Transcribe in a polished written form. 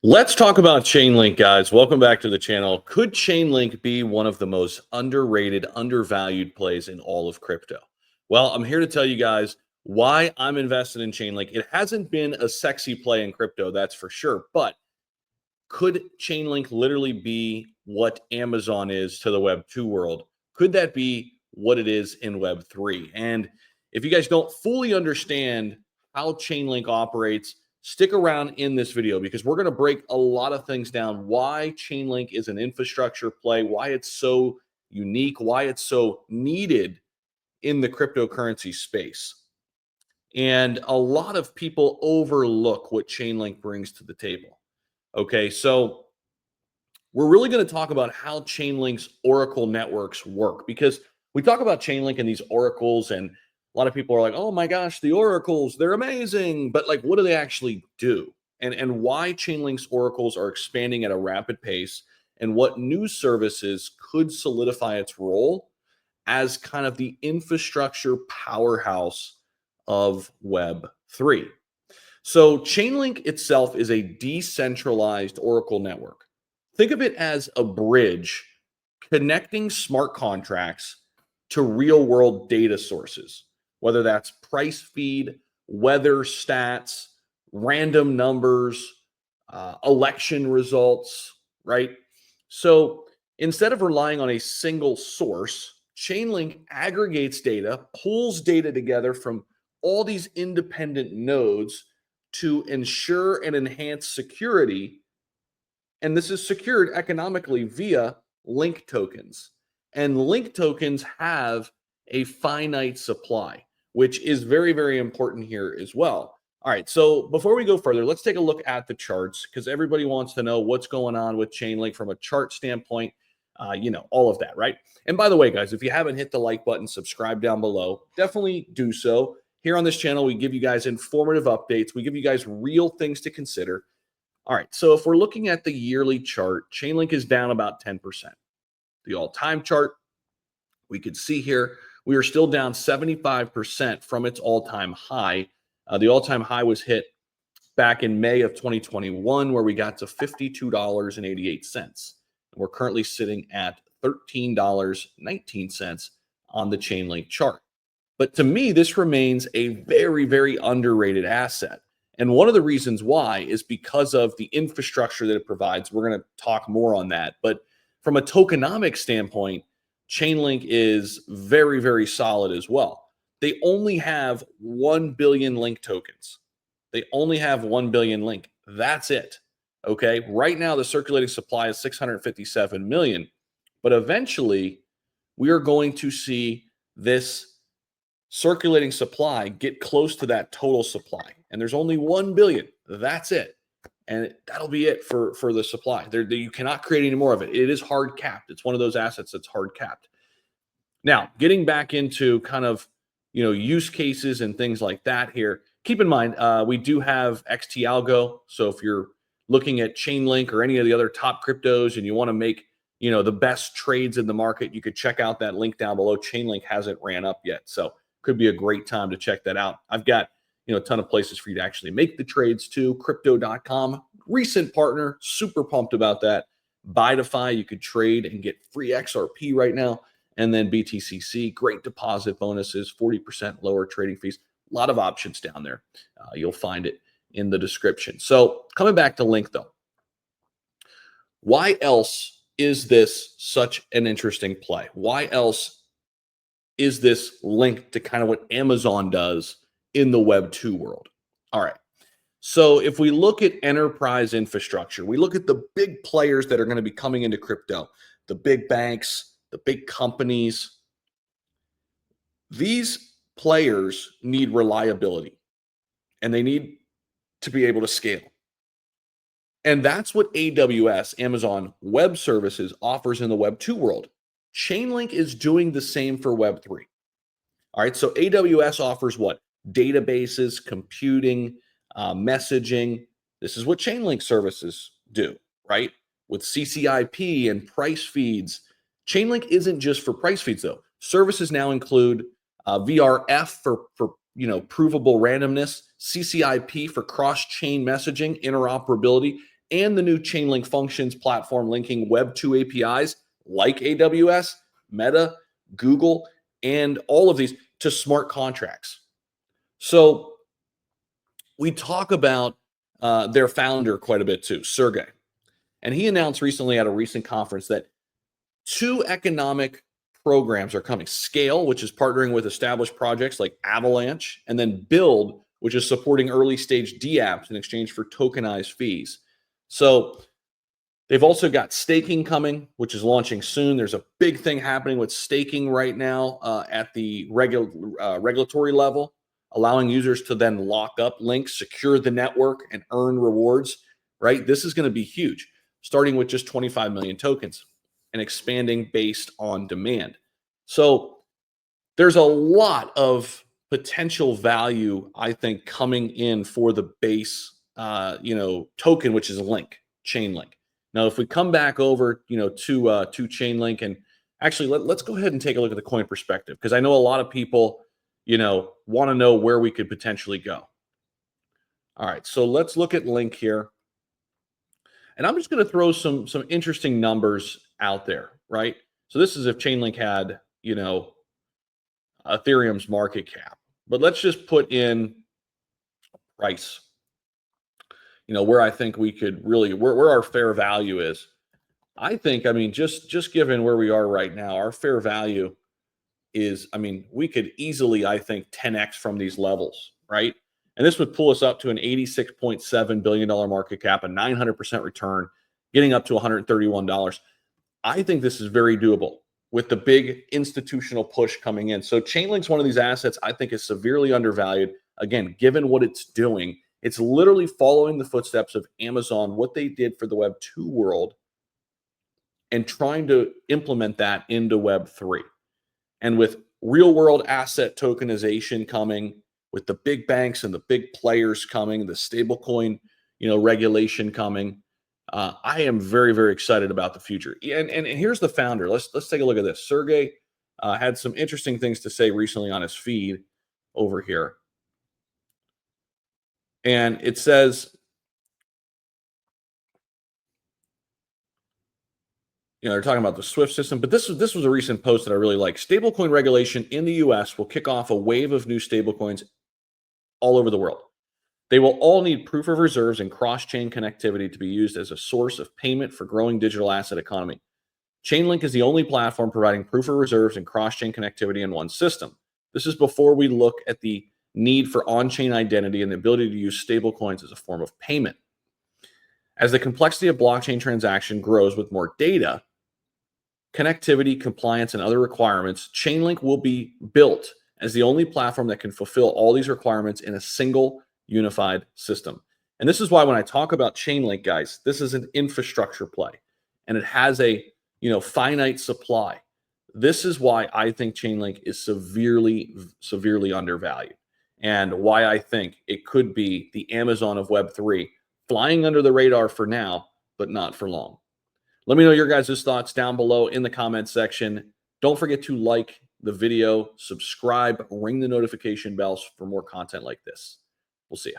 Let's talk about Chainlink, guys. Welcome back to the channel. Could Chainlink be one of the most underrated, undervalued plays in all of crypto? Well, I'm here to tell you guys why I'm invested in Chainlink. It hasn't been a sexy play in crypto, that's for sure. But could Chainlink literally be what Amazon is to the Web2 world? Could that be what it is in Web3? And if you guys don't fully understand how Chainlink operates, stick around in this video because we're going to break a lot of things down. Why Chainlink is an infrastructure play, why it's so unique, why it's so needed in the cryptocurrency space. And a lot of people overlook what Chainlink brings to the table. Okay, so we're really going to talk about how Chainlink's Oracle networks work because we talk about Chainlink and these oracles, and a lot of people are like, "Oh my gosh, the oracles, they're amazing." But like, what do they actually do? And why Chainlink's oracles are expanding at a rapid pace, and what new services could solidify its role as kind of the infrastructure powerhouse of Web3. So, Chainlink itself is a decentralized Oracle network. Think of it as a bridge connecting smart contracts to real world data sources, whether that's price feed, weather stats, random numbers, election results, right? So, instead of relying on a single source, Chainlink aggregates data, pulls data together from all these independent nodes to ensure and enhance security. And this is secured economically via link tokens. And link tokens have a finite supply, which is very, very important here as well. All right, so before we go further, let's take a look at the charts because everybody wants to know what's going on with Chainlink from a chart standpoint, all of that, right? And by the way, guys, if you haven't hit the like button, subscribe down below, definitely do so. Here on this channel, we give you guys informative updates. We give you guys real things to consider. All right, so if we're looking at the yearly chart, Chainlink is down about 10%. The all-time chart, we could see here, we are still down 75% from its all-time high. The all-time high was hit back in May of 2021, where we got to $52.88. We're currently sitting at $13.19 on the Chainlink chart. But to me, this remains a very, very underrated asset. And one of the reasons why is because of the infrastructure that it provides. We're going to talk more on that. But from a tokenomic standpoint, Chainlink is very, very solid as well. They only have 1 billion link tokens. They only have 1 billion link. That's it. Okay. Right now, the circulating supply is 657 million. But eventually, we are going to see this circulating supply get close to that total supply, and there's only 1 billion. That's it, and that'll be it for the supply. You cannot create any more of it. It is hard capped. It's one of those assets that's hard capped. Now, getting back into kind of use cases and things like that here, keep in mind we do have XT Algo. So if you're looking at Chainlink or any of the other top cryptos and you want to make the best trades in the market, you could check out that link down below. Chainlink hasn't ran up yet, so could be a great time to check that out. I've got a ton of places for you to actually make the trades too. Crypto.com, recent partner, super pumped about that. BITUNIX, you could trade and get free XRP right now. And then BTCC, great deposit bonuses, 40% lower trading fees. A lot of options down there. You'll find it in the description. So coming back to Link though, why else is this such an interesting play? Why else is this linked to kind of what Amazon does in the Web2 world? All right. So if we look at enterprise infrastructure, we look at the big players that are going to be coming into crypto, the big banks, the big companies. These players need reliability and they need to be able to scale. And that's what AWS, Amazon Web Services, offers in the Web2 world. Chainlink is doing the same for Web3. All right, so AWS offers what? Databases, computing, messaging. This is what Chainlink services do, right? With CCIP and price feeds. Chainlink isn't just for price feeds though. Services now include VRF for provable randomness, CCIP for cross-chain messaging, interoperability, and the new Chainlink functions platform linking Web2 APIs like AWS, Meta, Google, and all of these to smart contracts. So we talk about their founder quite a bit too, Sergey. And he announced recently at a recent conference that two economic programs are coming: Scale, which is partnering with established projects like Avalanche, and then Build, which is supporting early stage dApps in exchange for tokenized fees. So they've also got staking coming, which is launching soon. There's a big thing happening with staking right now at the regulatory level, allowing users to then lock up links, secure the network, and earn rewards, right? This is going to be huge, starting with just 25 million tokens and expanding based on demand. So there's a lot of potential value, I think, coming in for the base, token, which is Chainlink. Now, if we come back over, to Chainlink, and actually let's go ahead and take a look at the coin perspective, because I know a lot of people, want to know where we could potentially go. All right, so let's look at Link here. And I'm just going to throw some interesting numbers out there, right? So this is if Chainlink had, Ethereum's market cap. But let's just put in price, where I think we could really, where our fair value is. I think, just given where we are right now, our fair value is, we could easily, I think, 10x from these levels, right? And this would pull us up to an $86.7 billion market cap, a 900% return, getting up to $131. I think this is very doable with the big institutional push coming in. So Chainlink's one of these assets I think is severely undervalued. Again, given what it's doing, it's literally following the footsteps of Amazon, what they did for the Web2 world, and trying to implement that into Web3. And with real world asset tokenization coming, with the big banks and the big players coming, the stablecoin, regulation coming, I am very, very excited about the future. And here's the founder. Let's take a look at this. Sergey had some interesting things to say recently on his feed over here, and it says, they're talking about the SWIFT system, but this was a recent post that I really like. Stablecoin regulation in the US will kick off a wave of new stablecoins all over the world. They will all need proof of reserves and cross-chain connectivity to be used as a source of payment for growing digital asset economy. Chainlink is the only platform providing proof of reserves and cross-chain connectivity in one system. This is before we look at the need for on-chain identity and the ability to use stablecoins as a form of payment. As the complexity of blockchain transaction grows with more data, connectivity, compliance, and other requirements, Chainlink will be built as the only platform that can fulfill all these requirements in a single unified system. And this is why when I talk about Chainlink, guys, this is an infrastructure play, and it has a finite supply. This is why I think Chainlink is severely undervalued, and why I think it could be the Amazon of Web3, flying under the radar for now, but not for long. Let me know your guys' thoughts down below in the comment section. Don't forget to like the video, subscribe, ring the notification bells for more content like this. We'll see you.